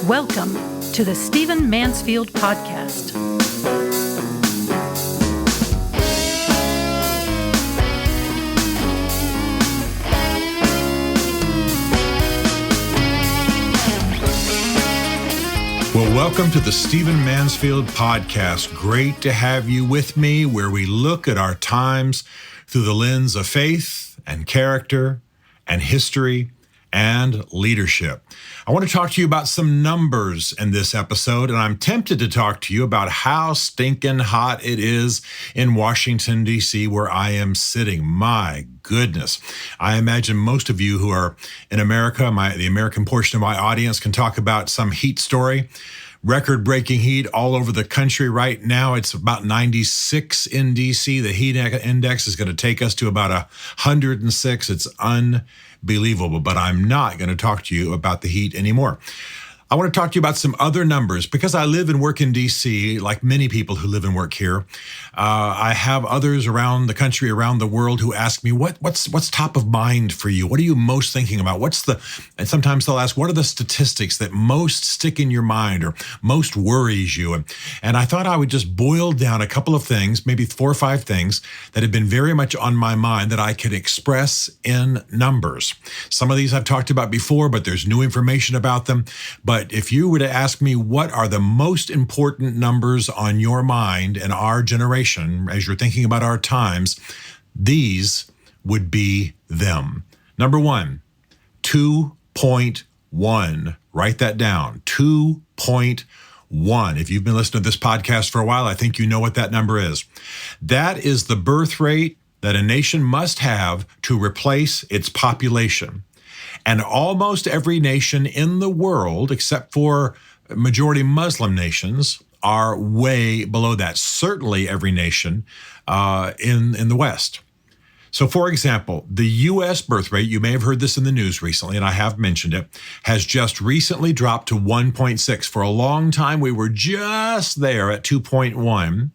Welcome to the Stephen Mansfield Podcast. Well, welcome to the Stephen Mansfield Podcast. Great to have you with me, where we look at our times through the lens of faith and character and history and leadership. I want to talk to you about some numbers in this episode, and I'm tempted to talk to you about how stinking hot it is in Washington, D.C., where I am sitting. My goodness. I imagine most of you who are in America, the American portion of my audience, can talk about some heat story. Record-breaking heat all over the country right now. It's about 96 in D.C. The heat index is going to take us to about 106. It's unbelievable, but I'm not going to talk to you about the heat anymore. I want to talk to you about some other numbers. Because I live and work in D.C., like many people who live and work here, I have others around the country, around the world, who ask me, what's top of mind for you? What are you most thinking about? And sometimes they'll ask, what are the statistics that most stick in your mind or most worries you? And I thought I would just boil down a couple of things, maybe 4 or 5 things that have been very much on my mind that I could express in numbers. Some of these I've talked about before, but there's new information about them. But if you were to ask me what are the most important numbers on your mind in our generation, as you're thinking about our times, these would be them. Number 1, 2.1. Write that down, 2.1. If you've been listening to this podcast for a while, I think you know what that number is. That is the birth rate that a nation must have to replace its population. And almost every nation in the world, except for majority Muslim nations, are way below that. Certainly every nation in the West. So, for example, the U.S. birth rate, you may have heard this in the news recently, and I have mentioned it, has just recently dropped to 1.6. For a long time, we were just there at 2.1.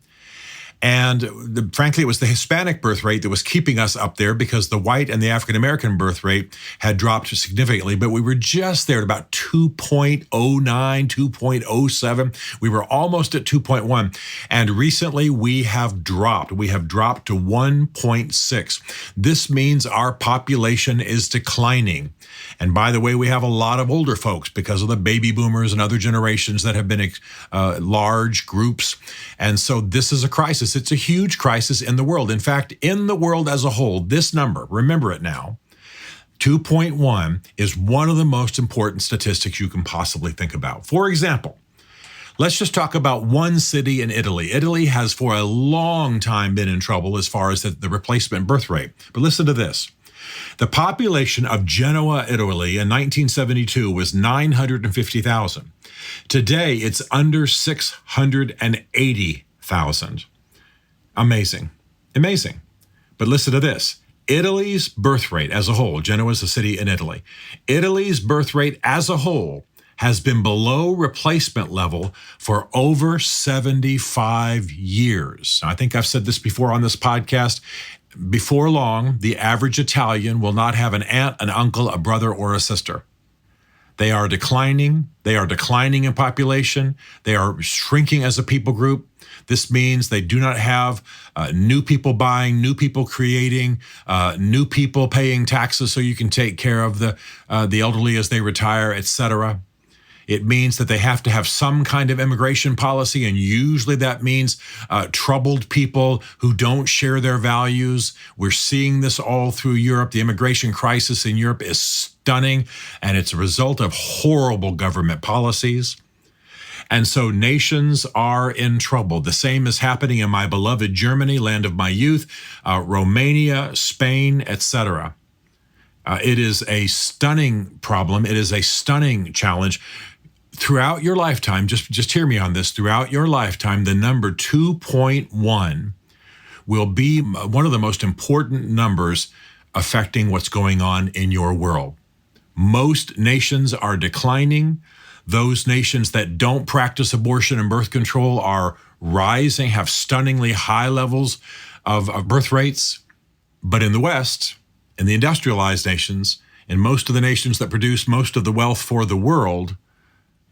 And frankly, it was the Hispanic birth rate that was keeping us up there, because the white and the African-American birth rate had dropped significantly. But we were just there at about 2.09, 2.07. We were almost at 2.1. And recently we have dropped. We have dropped to 1.6. This means our population is declining. And by the way, we have a lot of older folks because of the baby boomers and other generations that have been large groups. And so this is a crisis. It's a huge crisis in the world. In fact, in the world as a whole, this number, remember it now, 2.1 is one of the most important statistics you can possibly think about. For example, let's just talk about one city in Italy. Italy has for a long time been in trouble as far as the replacement birth rate. But listen to this. The population of Genoa, Italy in 1972 was 950,000. Today, it's under 680,000. Amazing. Amazing. But listen to this. Italy's birth rate as a whole, Genoa is a city in Italy. Italy's birth rate as a whole has been below replacement level for over 75 years. I think I've said this before on this podcast. Before long, the average Italian will not have an aunt, an uncle, a brother, or a sister. They are declining. They are declining in population. They are shrinking as a people group. This means they do not have new people buying, new people creating, new people paying taxes so you can take care of the elderly as they retire, etc. It means that they have to have some kind of immigration policy, and usually that means troubled people who don't share their values. We're seeing this all through Europe. The immigration crisis in Europe is stunning, and it's a result of horrible government policies. And so nations are in trouble. The same is happening in my beloved Germany, land of my youth, Romania, Spain, etc. It is a stunning problem. It is a stunning challenge. Throughout your lifetime, just hear me on this, throughout your lifetime, the number 2.1 will be one of the most important numbers affecting what's going on in your world. Most nations are declining. Those nations that don't practice abortion and birth control are rising, have stunningly high levels of birth rates. But in the West, in the industrialized nations, in most of the nations that produce most of the wealth for the world,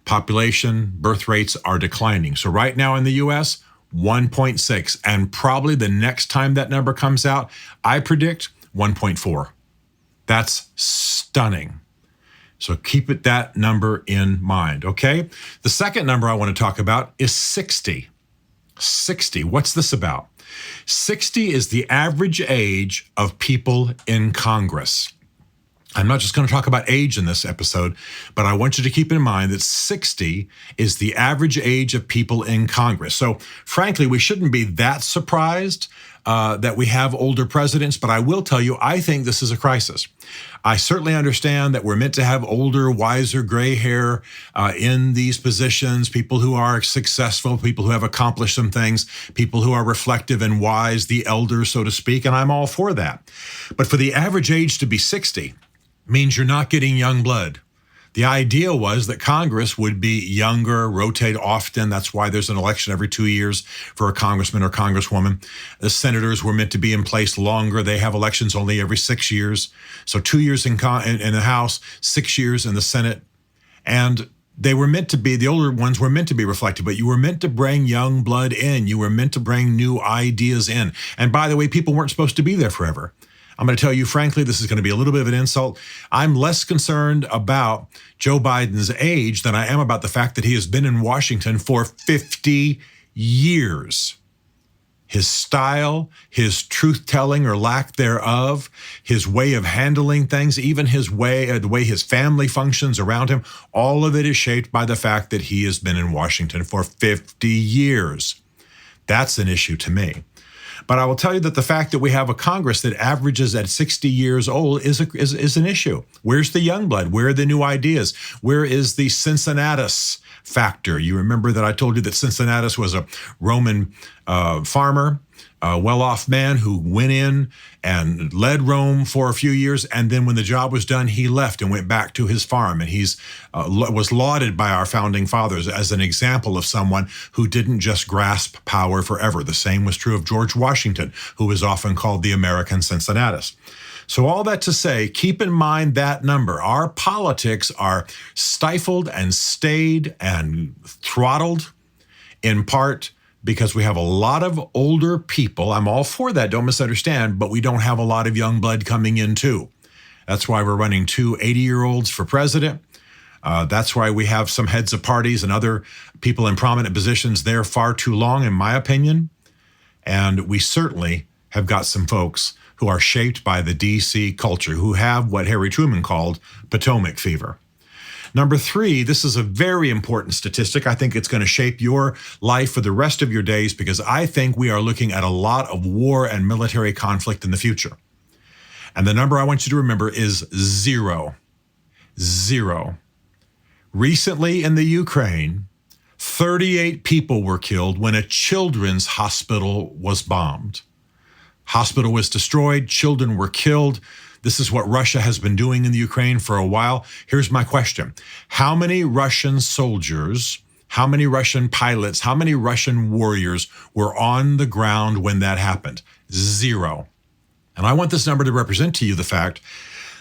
population birth rates are declining. So right now in the U.S., 1.6. And probably the next time that number comes out, I predict 1.4. That's stunning. So keep that number in mind, okay? The second number I want to talk about is 60. 60. What's this about? 60 is the average age of people in Congress. I'm not just going to talk about age in this episode, but I want you to keep in mind that 60 is the average age of people in Congress. So frankly, we shouldn't be that surprised that we have older presidents, but I will tell you, I think this is a crisis. I certainly understand that we're meant to have older, wiser, gray hair in these positions, people who are successful, people who have accomplished some things, people who are reflective and wise, the elders, so to speak, and I'm all for that. But for the average age to be 60 means you're not getting young blood. The idea was that Congress would be younger, rotate often. That's why there's an election every 2 years for a congressman or congresswoman. The senators were meant to be in place longer. They have elections only every 6 years. So 2 years in the House, 6 years in the Senate. And they were meant to be, the older ones were meant to be reflective, but you were meant to bring young blood in. You were meant to bring new ideas in. And by the way, people weren't supposed to be there forever. I'm going to tell you, frankly, this is going to be a little bit of an insult. I'm less concerned about Joe Biden's age than I am about the fact that he has been in Washington for 50 years. His style, his truth-telling or lack thereof, his way of handling things, even the way his family functions around him, all of it is shaped by the fact that he has been in Washington for 50 years. That's an issue to me. But I will tell you that the fact that we have a Congress that averages at 60 years old is an issue. Where's the young blood? Where are the new ideas? Where is the Cincinnatus factor? You remember that I told you that Cincinnatus was a Roman farmer, a well-off man who went in and led Rome for a few years, and then when the job was done, he left and went back to his farm. And he's was lauded by our founding fathers as an example of someone who didn't just grasp power forever. The same was true of George Washington, who was often called the American Cincinnatus. So all that to say, keep in mind that number. Our politics are stifled and stayed and throttled in part because we have a lot of older people. I'm all for that, don't misunderstand, but we don't have a lot of young blood coming in too. That's why we're running 2 80-year-olds for president. That's why we have some heads of parties and other people in prominent positions there far too long, in my opinion. And we certainly have got some folks who are shaped by the D.C. culture, who have what Harry Truman called Potomac fever. Number 3, this is a very important statistic. I think it's going to shape your life for the rest of your days because I think we are looking at a lot of war and military conflict in the future. And the number I want you to remember is 0. 0. Recently in the Ukraine, 38 people were killed when a children's hospital was bombed. Hospital was destroyed, children were killed. This is what Russia has been doing in the Ukraine for a while. Here's my question. How many Russian soldiers, how many Russian pilots, how many Russian warriors were on the ground when that happened? 0. And I want this number to represent to you the fact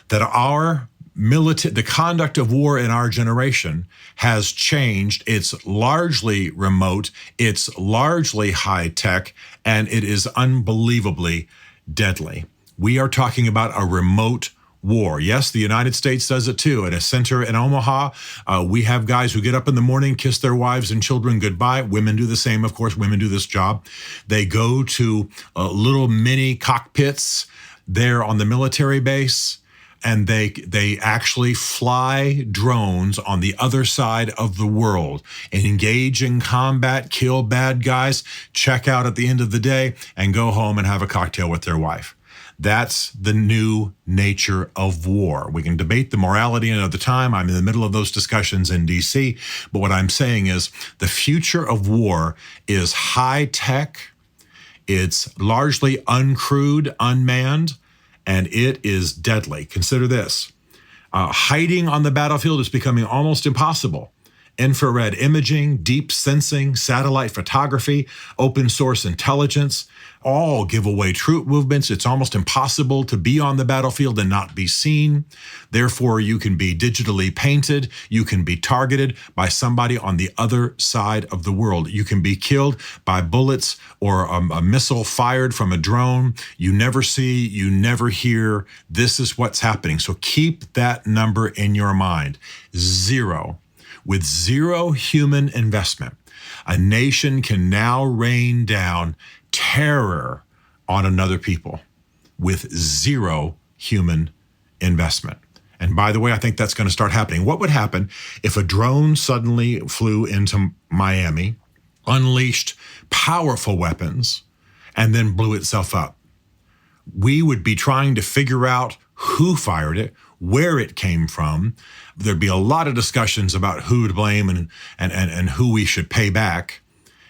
that the conduct of war in our generation has changed. It's largely remote, it's largely high tech, and it is unbelievably deadly. We are talking about a remote war. Yes, the United States does it too. At a center in Omaha, we have guys who get up in the morning, kiss their wives and children goodbye. Women do the same, of course. Women do this job. They go to little mini cockpits there on the military base, and they actually fly drones on the other side of the world and engage in combat, kill bad guys, check out at the end of the day, and go home and have a cocktail with their wife. That's the new nature of war. We can debate the morality another time. I'm in the middle of those discussions in D.C. But what I'm saying is the future of war is high tech. It's largely uncrewed, unmanned, and it is deadly. Consider this. Hiding on the battlefield is becoming almost impossible. infrared imaging, deep sensing, satellite photography, open source intelligence, all give away troop movements. It's almost impossible to be on the battlefield and not be seen. Therefore, you can be digitally painted. You can be targeted by somebody on the other side of the world. You can be killed by bullets or a missile fired from a drone. You never see, you never hear. This is what's happening. So keep that number in your mind. 0. With 0 human investment, a nation can now rain down terror on another people with 0 human investment. And by the way, I think that's going to start happening. What would happen if a drone suddenly flew into Miami, unleashed powerful weapons, and then blew itself up? We would be trying to figure out who fired it, where it came from. There'd be a lot of discussions about who to blame and who we should pay back.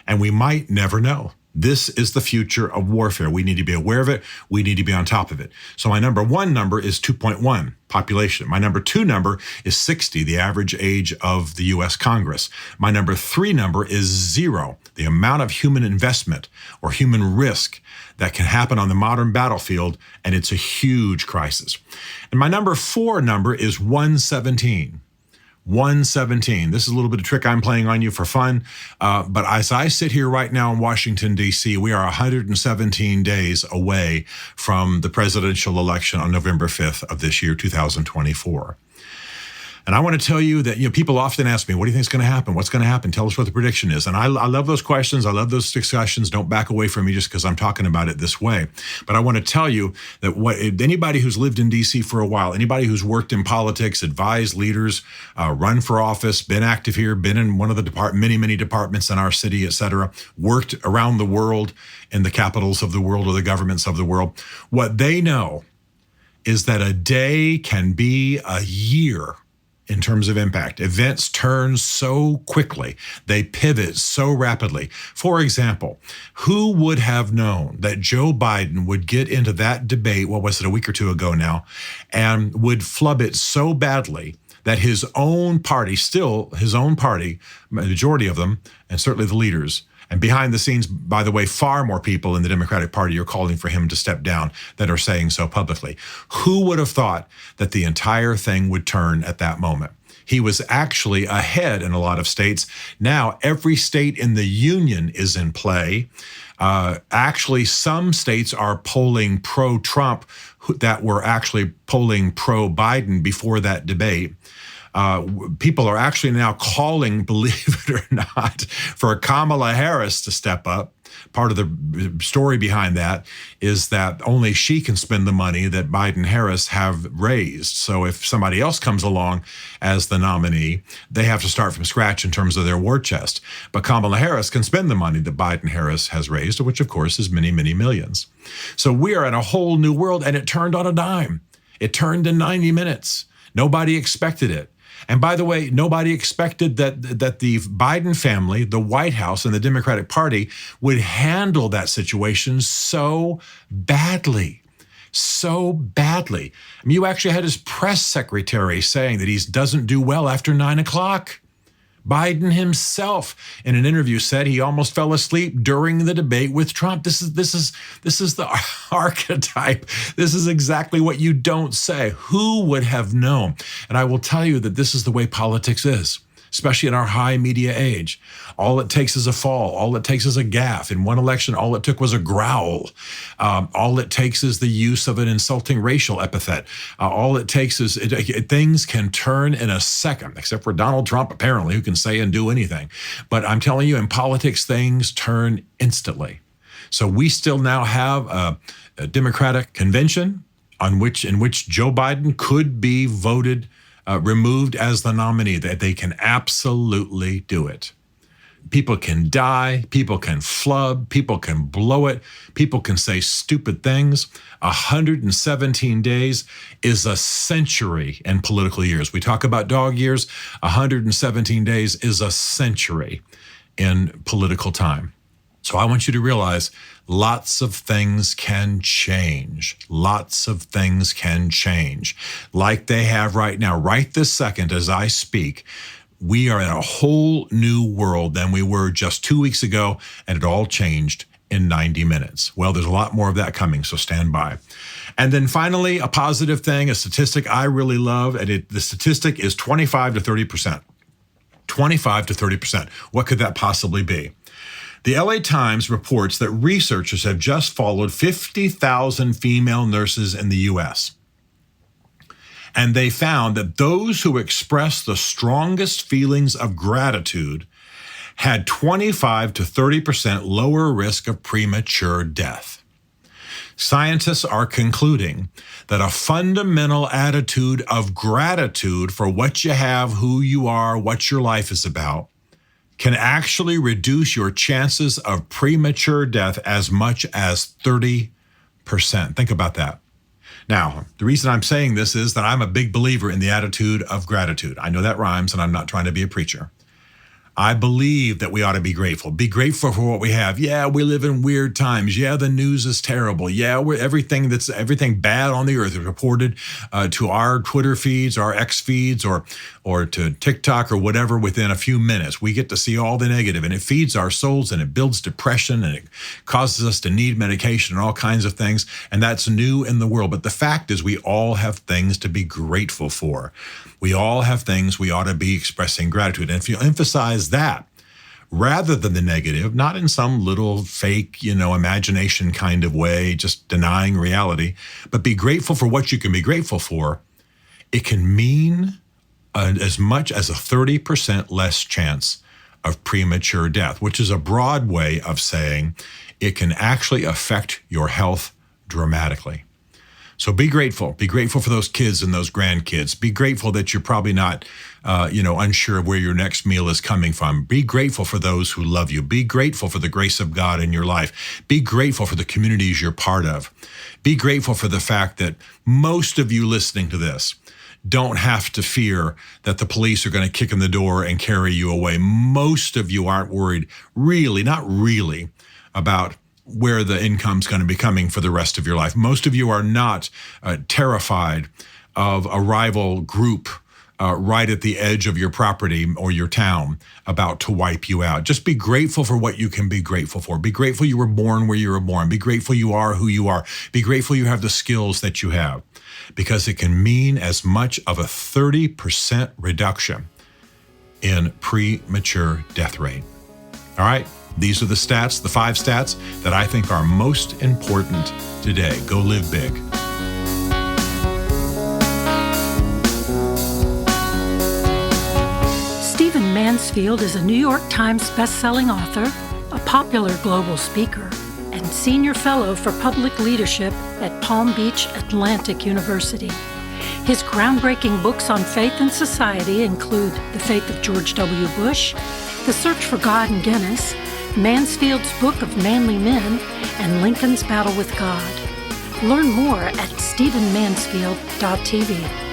And we might never know. This is the future of warfare. We need to be aware of it. We need to be on top of it. So my number 1 number is 2.1 population. My number 2 number is 60, the average age of the U.S. Congress. My number 3 number is 0, the amount of human investment or human risk that can happen on the modern battlefield, and it's a huge crisis. And my number 4 number is 117. 117. This is a little bit of trick I'm playing on you for fun. But as I sit here right now in Washington, D.C., we are 117 days away from the presidential election on November 5th of this year, 2024. And I want to tell you that, people often ask me, what do you think is going to happen? What's going to happen? Tell us what the prediction is. And I love those questions. I love those discussions. Don't back away from me just because I'm talking about it this way. But I want to tell you that anybody who's lived in D.C. for a while, anybody who's worked in politics, advised leaders, run for office, been active here, been in one of the many departments in our city, et cetera, worked around the world in the capitals of the world or the governments of the world, what they know is that a day can be a year in terms of impact. Events turn so quickly. They pivot so rapidly. For example, who would have known that Joe Biden would get into that debate, what was it, a week or two ago now, and would flub it so badly that his own party, majority of them, and certainly the leaders, and behind the scenes, by the way, far more people in the Democratic Party are calling for him to step down that are saying so publicly. Who would have thought that the entire thing would turn at that moment? He was actually ahead in a lot of states. Now, every state in the union is in play. Actually, some states are polling pro-Trump that were actually polling pro-Biden before that debate. People are actually now calling, believe it or not, for Kamala Harris to step up. Part of the story behind that is that only she can spend the money that Biden and Harris have raised. So if somebody else comes along as the nominee, they have to start from scratch in terms of their war chest. But Kamala Harris can spend the money that Biden and Harris has raised, which of course is many, many millions. So we are in a whole new world, and it turned on a dime. It turned in 90 minutes. Nobody expected it. And by the way, nobody expected that the Biden family, the White House, and the Democratic Party would handle that situation so badly. So badly. I mean, you actually had his press secretary saying that he doesn't do well after 9 o'clock. Biden himself, in an interview, said he almost fell asleep during the debate with Trump. This is the archetype. This is exactly what you don't say. Who would have known? And I will tell you that this is the way politics is, especially in our high media age. All it takes is a fall. All it takes is a gaffe. In one election, all it took was a growl. All it takes is the use of an insulting racial epithet. All it takes is things can turn in a second, except for Donald Trump, apparently, who can say and do anything. But I'm telling you, in politics, things turn instantly. So we still now have a Democratic convention in which Joe Biden could be voted removed as the nominee. That they can absolutely do it. People can die, people can flub, people can blow it, people can say stupid things. 117 days is a century in political years. We talk about dog years. 117 days is a century in political time. So I want you to realize lots of things can change. Lots of things can change. Like they have right now, right this second as I speak. We are in a whole new world than we were just 2 weeks ago, and it all changed in 90 minutes. Well, there's a lot more of that coming, so stand by. And then finally, a positive thing, a statistic I really love, and the statistic is 25 to 30%. 25 to 30%. What could that possibly be? The LA Times reports that researchers have just followed 50,000 female nurses in the U.S. And they found that those who expressed the strongest feelings of gratitude had 25 to 30% lower risk of premature death. Scientists are concluding that a fundamental attitude of gratitude for what you have, who you are, what your life is about, can actually reduce your chances of premature death as much as 30%. Think about that. Now, the reason I'm saying this is that I'm a big believer in the attitude of gratitude. I know that rhymes, and I'm not trying to be a preacher. I believe that we ought to be grateful. Be grateful for what we have. Yeah, we live in weird times. Yeah, the news is terrible. Yeah, everything bad on the earth is reported to our Twitter feeds, our X feeds, or to TikTok or whatever within a few minutes. We get to see all the negative, and it feeds our souls, and it builds depression, and it causes us to need medication and all kinds of things. And that's new in the world. But the fact is, we all have things to be grateful for. We all have things we ought to be expressing gratitude. And if you emphasize that rather than the negative, not in some little fake, imagination kind of way, just denying reality, but be grateful for what you can be grateful for, it can mean as much as a 30% less chance of premature death, which is a broad way of saying it can actually affect your health dramatically. So be grateful. Be grateful for those kids and those grandkids. Be grateful that you're probably not, unsure of where your next meal is coming from. Be grateful for those who love you. Be grateful for the grace of God in your life. Be grateful for the communities you're part of. Be grateful for the fact that most of you listening to this don't have to fear that the police are going to kick in the door and carry you away. Most of you aren't worried, not really, about where the income's going to be coming for the rest of your life. Most of you are not terrified of a rival group right at the edge of your property or your town about to wipe you out. Just be grateful for what you can be grateful for. Be grateful you were born where you were born. Be grateful you are who you are. Be grateful you have the skills that you have, because it can mean as much of a 30% reduction in premature death rate. All right? These are the stats, the 5 stats that I think are most important today. Go live big. Stephen Mansfield is a New York Times bestselling author, a popular global speaker, and senior fellow for public leadership at Palm Beach Atlantic University. His groundbreaking books on faith and society include The Faith of George W. Bush, The Search for God in Guinness, Mansfield's Book of Manly Men, and Lincoln's Battle with God. Learn more at stephenmansfield.tv.